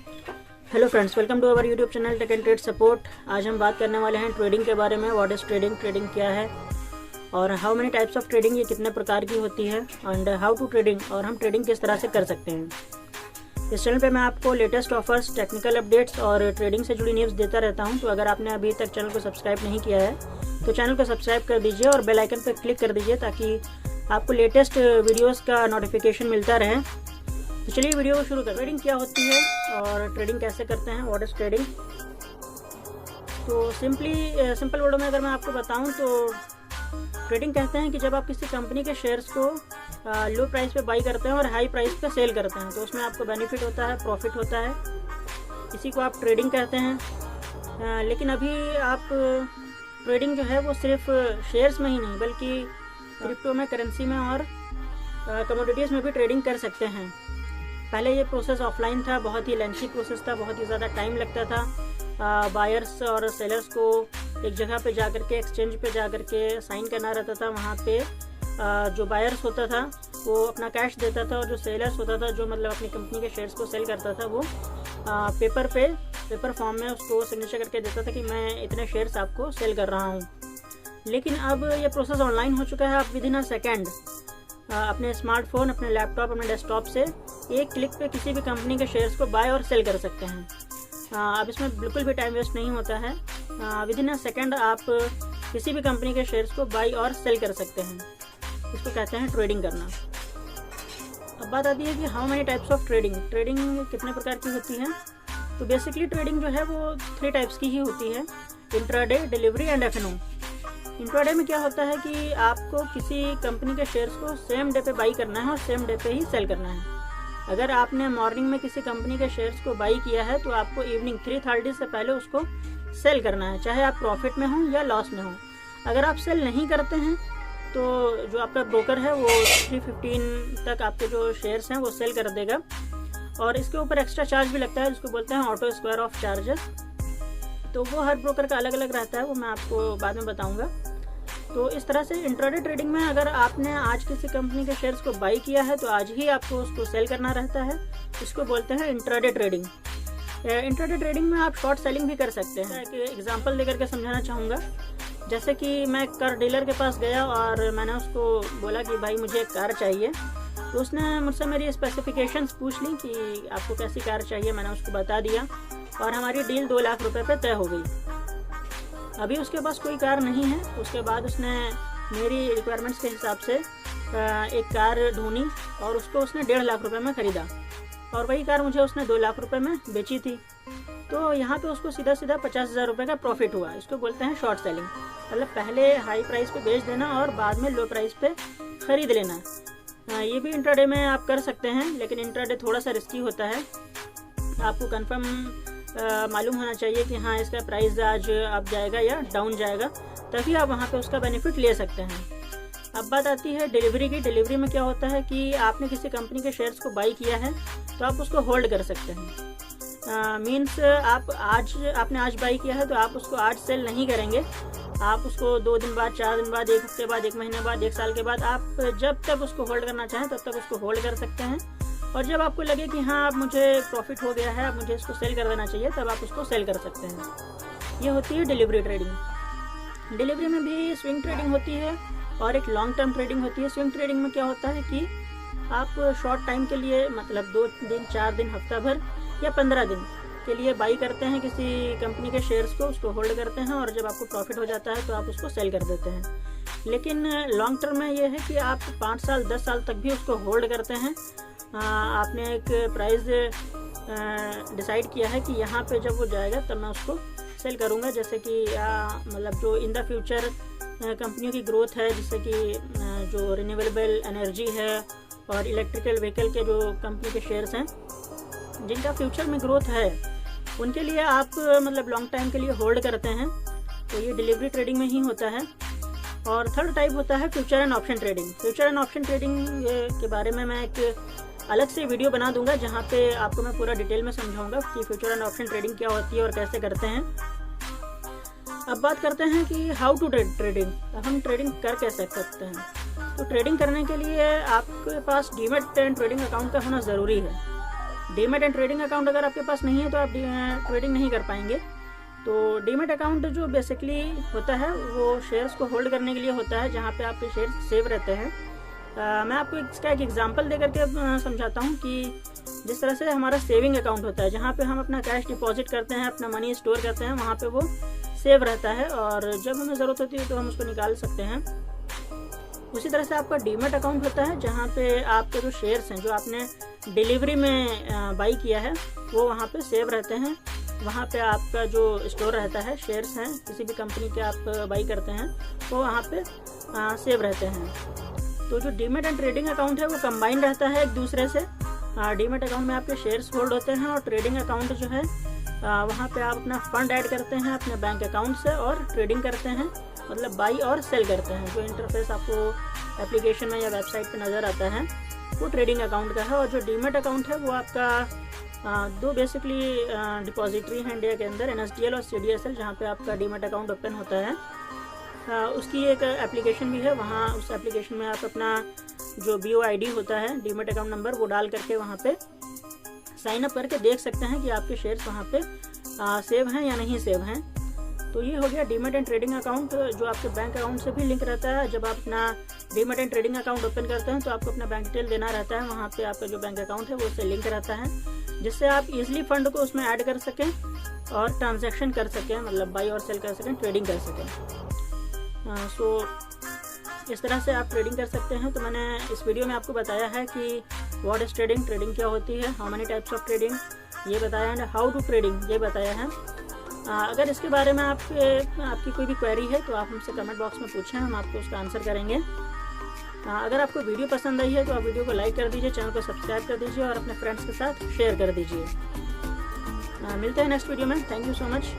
Hello friends, welcome to our YouTube channel tech and trade support. आज हम बात करने वाले हैं ट्रेडिंग के बारे में। व्हाट इज़ ट्रेडिंग, ट्रेडिंग क्या है और how many types of trading, ये कितने प्रकार की होती है एंड हाउ टू ट्रेडिंग, और हम ट्रेडिंग किस तरह से कर सकते हैं। इस चैनल पे मैं आपको लेटेस्ट ऑफर्स, टेक्निकल अपडेट्स और ट्रेडिंग से जुड़ी न्यूज़ देता रहता हूँ। तो अगर आपने अभी तक चैनल को सब्सक्राइब नहीं किया है तो चैनल को सब्सक्राइब कर दीजिए और बेल आइकन पर क्लिक कर दीजिए ताकि आपको लेटेस्ट वीडियोज़ का नोटिफिकेशन मिलता रहे। तो चलिए वीडियो को शुरू करें। ट्रेडिंग क्या होती है और ट्रेडिंग कैसे करते हैं, व्हाट इज़ ट्रेडिंग। तो सिंपल वर्डों में अगर मैं आपको बताऊं तो ट्रेडिंग कहते हैं कि जब आप किसी कंपनी के शेयर्स को लो प्राइस पे बाई करते हैं और हाई प्राइस पे सेल करते हैं तो उसमें आपको बेनिफिट होता है, प्रॉफिट होता है। इसी को आप ट्रेडिंग कहते हैं। लेकिन अभी आप ट्रेडिंग जो है वो सिर्फ शेयर्स में ही नहीं बल्कि क्रिप्टो में, करेंसी में और कमोडिटीज़ में भी ट्रेडिंग कर सकते हैं। पहले ये प्रोसेस ऑफलाइन था, बहुत ही लेंथी प्रोसेस था, बहुत ही ज़्यादा टाइम लगता था। बायर्स और सेलर्स को एक जगह पे जाकर के, एक्सचेंज पे जाकर के साइन करना रहता था। वहाँ पे जो बायर्स होता था वो अपना कैश देता था और जो सेलर्स होता था, जो मतलब अपनी कंपनी के शेयर्स को सेल करता था, वो पेपर फॉर्म में उसको सिग्नेचर करके देता था कि मैं इतने शेयर्स आपको सेल कर रहा हूँ। लेकिन अब ये प्रोसेस ऑनलाइन हो चुका है। आप विदिन अ सेकेंड अपने स्मार्टफोन, अपने लैपटॉप, अपने डेस्कटॉप से एक क्लिक पे किसी भी कंपनी के शेयर्स को बाय और सेल कर सकते हैं। अब इसमें बिल्कुल भी टाइम वेस्ट नहीं होता है। विदिन अ सेकेंड आप किसी भी कंपनी के शेयर्स को बाय और सेल कर सकते हैं। इसको कहते हैं ट्रेडिंग करना। अब बात आती है कि how many types of trading, trading कितने प्रकार की होती है। तो बेसिकली ट्रेडिंग जो है वो 3 टाइप्स की ही होती है: intraday, delivery and F&O. Intraday में क्या होता है कि आपको किसी कंपनी के शेयर्स को सेम डे पे बाई करना है और सेम डे पे ही सेल करना है। अगर आपने मॉर्निंग में किसी कंपनी के शेयर्स को बाई किया है तो आपको इवनिंग 3:30 से पहले उसको सेल करना है, चाहे आप प्रॉफिट में हों या लॉस में हों। अगर आप सेल नहीं करते हैं तो जो आपका ब्रोकर है वो 3:15 तक आपके जो शेयर्स हैं वो सेल कर देगा। और इसके ऊपर एक्स्ट्रा चार्ज भी लगता है जिसको बोलते हैं ऑटो स्क्वायर ऑफ चार्जेस। तो वो हर ब्रोकर का अलग अलग रहता है, वो मैं आपको बाद में बताऊंगा। तो इस तरह से इंट्राडे ट्रेडिंग में अगर आपने आज किसी कंपनी के शेयर्स को बाई किया है तो आज ही आपको उसको सेल करना रहता है। इसको बोलते हैं इंट्राडे ट्रेडिंग। इंट्राडे ट्रेडिंग में आप शॉर्ट सेलिंग भी कर सकते हैं। एक एग्जांपल देकर के समझाना चाहूँगा। जैसे कि मैं कार डीलर के पास गया और मैंने उसको बोला कि भाई मुझे एक कार चाहिए। तो उसने मुझसे मेरी स्पेसिफिकेशंस पूछ ली कि आपको कैसी कार चाहिए। मैंने उसको बता दिया और हमारी डील 2 लाख रुपए पे तय हो गई। अभी उसके पास कोई कार नहीं है। उसके बाद उसने मेरी रिक्वायरमेंट्स के हिसाब से एक कार ढूंढी और उसको उसने 1.5 लाख रुपए में ख़रीदा और वही कार मुझे उसने 2 लाख रुपए में बेची थी। तो यहाँ पे उसको सीधा 50,000 रुपये का प्रॉफिट हुआ। इसको बोलते हैं शॉर्ट सेलिंग। मतलब पहले हाई प्राइस पे बेच देना और बाद में लो प्राइस पे ख़रीद लेना। ये भी इंट्राडे में आप कर सकते हैं, लेकिन इंट्राडे थोड़ा सा रिस्की होता है। आपको कंफर्म मालूम होना चाहिए कि हाँ इसका प्राइस आज अप जाएगा या डाउन जाएगा, तभी आप वहाँ पे उसका बेनिफिट ले सकते हैं। अब बात आती है डिलीवरी की। डिलीवरी में क्या होता है कि आपने किसी कंपनी के शेयर्स को बाई किया है तो आप उसको होल्ड कर सकते हैं। मीन्स आपने आज बाई किया है तो आप उसको आज सेल नहीं करेंगे। आप उसको 2 दिन बाद, 4 दिन बाद, 1 हफ्ते बाद, 1 महीने बाद, 1 साल के बाद, आप जब तक उसको होल्ड करना चाहें तब तक उसको होल्ड कर सकते हैं। और जब आपको लगे कि हाँ अब मुझे प्रॉफिट हो गया है, अब मुझे इसको सेल कर देना चाहिए, तब आप उसको सेल कर सकते हैं। ये होती है डिलीवरी ट्रेडिंग। डिलीवरी में भी स्विंग ट्रेडिंग होती है और एक लॉन्ग टर्म ट्रेडिंग होती है। स्विंग ट्रेडिंग में क्या होता है कि आप शॉर्ट टाइम के लिए, मतलब 2 दिन, 4 दिन, हफ्ता भर या 15 दिन के लिए बाई करते हैं किसी कंपनी के शेयर्स को, उसको होल्ड करते हैं और जब आपको प्रॉफिट हो जाता है तो आप उसको सेल कर देते हैं। लेकिन लॉन्ग टर्म में ये है कि आप 5 साल, 10 साल तक भी उसको होल्ड करते हैं। आपने एक प्राइस डिसाइड किया है कि यहाँ पे जब वो जाएगा तब मैं उसको सेल करूँगा। जैसे कि मतलब जो इन द फ्यूचर कंपनियों की ग्रोथ है, जैसे कि जो रिन्यूएबल एनर्जी है और इलेक्ट्रिकल व्हीकल के जो कंपनी के शेयर्स हैं जिनका फ्यूचर में ग्रोथ है, उनके लिए आप मतलब लॉन्ग टाइम के लिए होल्ड करते हैं। तो ये डिलीवरी ट्रेडिंग में ही होता है। और थर्ड टाइप होता है future and option trading. Future and option trading के बारे में मैं एक अलग से वीडियो बना दूंगा जहाँ पे आपको मैं पूरा डिटेल में समझाऊंगा कि फ्यूचर एंड ऑप्शन ट्रेडिंग क्या होती है और कैसे करते हैं। अब बात करते हैं कि हाउ टू ट्रेडिंग, हम ट्रेडिंग कर कैसे सकते हैं। तो ट्रेडिंग करने के लिए आपके पास डीमैट ट्रेडिंग अकाउंट का होना ज़रूरी है। डीमैट एंड ट्रेडिंग अकाउंट अगर आपके पास नहीं है तो आप ट्रेडिंग नहीं कर पाएंगे। तो डीमैट अकाउंट जो बेसिकली होता है वो शेयर्स को होल्ड करने के लिए होता है, जहाँ पे आपके शेयर सेव रहते हैं। मैं आपको इसका एक एग्जांपल दे करके समझाता हूँ कि जिस तरह से हमारा सेविंग अकाउंट होता है, जहाँ पे हम अपना कैश डिपॉजिट करते हैं, अपना मनी स्टोर करते हैं, वहाँ पे वो सेव रहता है और जब हमें ज़रूरत होती है तो हम उसको निकाल सकते हैं। उसी तरह से आपका डीमैट अकाउंट होता है, जहाँ पे आपके जो शेयर्स हैं जो आपने डिलीवरी में बाई किया है वो वहाँ पे सेव रहते हैं। वहाँ पे आपका जो स्टोर रहता है, शेयर्स हैं किसी भी कंपनी के आप बाई करते हैं वो वहाँ पे सेव रहते हैं। तो जो डीमैट एंड ट्रेडिंग अकाउंट है वो कंबाइन रहता है एक दूसरे से। डीमैट अकाउंट में आपके शेयर्स होल्ड होते हैं और ट्रेडिंग अकाउंट जो है वहाँ पे आप अपना फंड ऐड करते हैं अपने बैंक अकाउंट से और ट्रेडिंग करते हैं, मतलब बाई और सेल करते हैं। जो इंटरफेस आपको एप्लीकेशन में या वेबसाइट पे नज़र आता है वो ट्रेडिंग अकाउंट का है। और जो डीमैट अकाउंट है वो आपका दो बेसिकली डिपॉजिटरी हैं इंडिया के अंदर, NSDL और CDSL, जहाँ पे आपका डीमैट अकाउंट ओपन होता है। उसकी एक एप्लीकेशन भी है, वहाँ उस एप्लीकेशन में आप अपना जो BOID होता है, डीमैट अकाउंट नंबर, वो डाल करके वहाँ पे साइन अप करके देख सकते हैं कि आपके शेयर्स वहाँ पे सेव हैं या नहीं सेव हैं। तो ये हो गया डीमैट एंड ट्रेडिंग अकाउंट, जो आपके बैंक अकाउंट से भी लिंक रहता है। जब आप अपना demat and trading account open करते हैं तो आपको अपना बैंक डिटेल देना रहता है, वहाँ पे आपका जो बैंक अकाउंट है वो उससे लिंक रहता है, जिससे आप इजीली फंड को उसमें ऐड कर सकें और ट्रांजैक्शन कर सकें, मतलब बाई और सेल कर सकें, ट्रेडिंग कर सकें। सो इस तरह से आप ट्रेडिंग कर सकते हैं। तो मैंने इस वीडियो में आपको बताया है कि व्हाट इज ट्रेडिंग, ट्रेडिंग क्या होती है, how many types of trading ये बताया है, हाउ टू ट्रेडिंग ये बताया है। अगर इसके बारे में आपकी कोई भी क्वेरी है तो आप हमसे कमेंट बॉक्स में पूछें, हम आपको उसका आंसर करेंगे। अगर आपको वीडियो पसंद आई है तो आप वीडियो को लाइक कर दीजिए, चैनल को सब्सक्राइब कर दीजिए और अपने फ्रेंड्स के साथ शेयर कर दीजिए। मिलते हैं नेक्स्ट वीडियो में। Thank you so much.